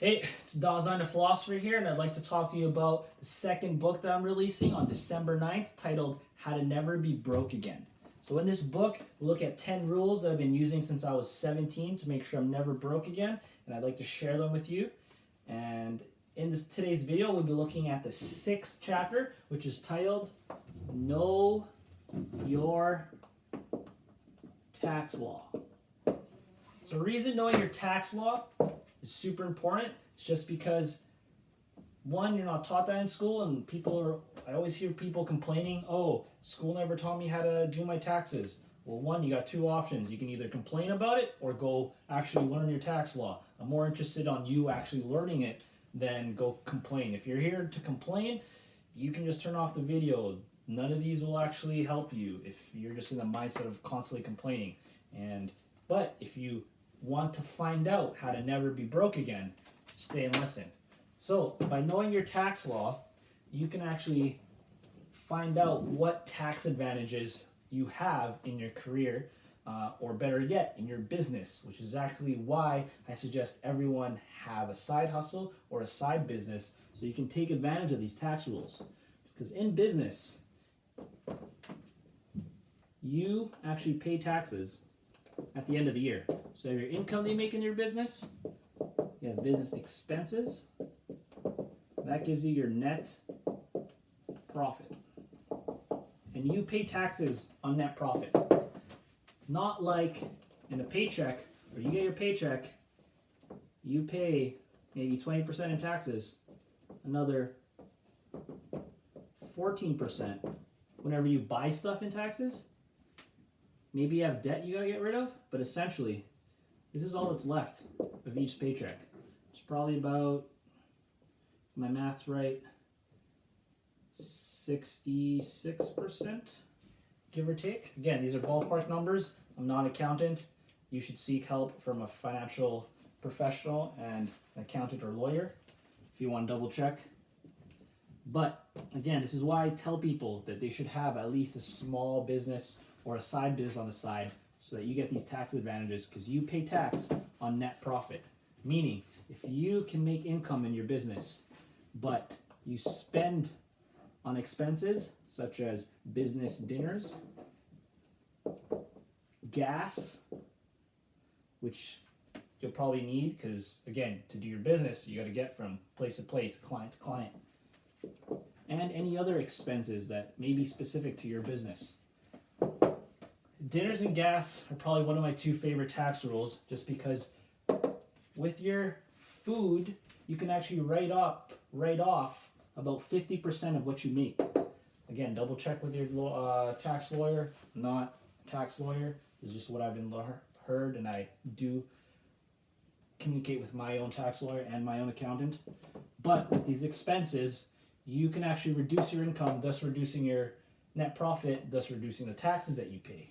Hey, it's Dasein The Philosopher here, and I'd like to talk to you about the second book that I'm releasing on December 9th, titled How to Never Be Broke Again. So in this book, we look at 10 rules that I've been using since I was 17 to make sure I'm never broke again, and I'd like to share them with you. And in today's video, we'll be looking at the 6th chapter, which is titled Know Your Tax Law. So the reason knowing your tax law is super important. It's just because, one, you're not taught that in school, and I always hear people complaining, oh, school never taught me how to do my taxes. Well, one, you got two options. You can either complain about it or go actually learn your tax law. I'm more interested on you actually learning it than go complain. If you're here to complain, you can just turn off the video. None of these will actually help you if you're just in the mindset of constantly complaining. But if you want to find out how to never be broke again, stay and listen. So by knowing your tax law, you can actually find out what tax advantages you have in your career, or better yet, in your business, which is actually why I suggest everyone have a side hustle or a side business so you can take advantage of these tax rules. Because in business, you actually pay taxes at the end of the year. So you have your income that you make in your business, you have business expenses, that gives you your net profit. And you pay taxes on net profit. Not like in a paycheck, where you get your paycheck, you pay maybe 20% in taxes, another 14% whenever you buy stuff in taxes. Maybe you have debt you gotta get rid of, but essentially, this is all that's left of each paycheck. It's probably about, if my math's right, 66%, give or take. Again, these are ballpark numbers. I'm not an accountant. You should seek help from a financial professional and an accountant or lawyer if you want to double check. But again, this is why I tell people that they should have at least a small business or a side business on the side so that you get these tax advantages, because you pay tax on net profit. Meaning, if you can make income in your business, but you spend on expenses such as business dinners, gas, which you'll probably need because, again, to do your business, you got to get from place to place, client to client, and any other expenses that may be specific to your business. Dinners and gas are probably one of my two favorite tax rules, just because with your food, you can actually write off about 50% of what you make. Again, double check with your tax lawyer. I'm not a tax lawyer. It's just what I've been heard, and I do communicate with my own tax lawyer and my own accountant. But with these expenses, you can actually reduce your income, thus reducing your net profit, thus reducing the taxes that you pay.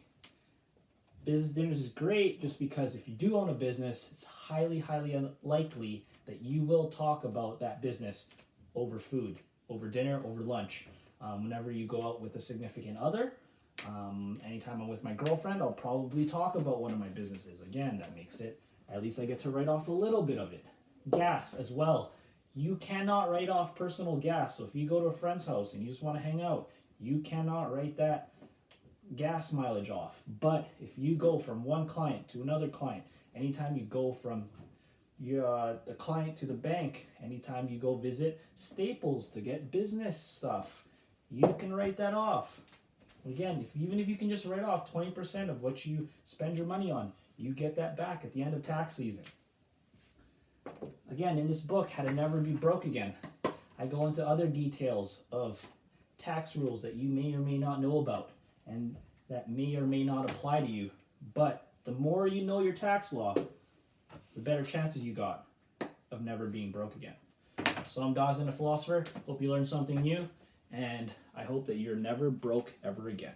Business dinners is great just because if you do own a business, it's highly, highly unlikely that you will talk about that business over food, over dinner, over lunch. Whenever you go out with a significant other, anytime I'm with my girlfriend, I'll probably talk about one of my businesses. Again, that makes it, at least I get to write off a little bit of it. Gas as well. You cannot write off personal gas. So if you go to a friend's house and you just want to hang out, you cannot write that gas mileage off. But if you go from one client to another client, anytime you go from the client to the bank, anytime you go visit Staples to get business stuff, you can write that off. Again, even if you can just write off 20% of what you spend your money on, you get that back at the end of tax season. Again, in this book, How to Never Be Broke Again, I go into other details of tax rules that you may or may not know about and that may or may not apply to you. But the more you know your tax law, the better chances you got of never being broke again. So I'm Dasein the Philosopher. Hope you learned something new, and I hope that you're never broke ever again.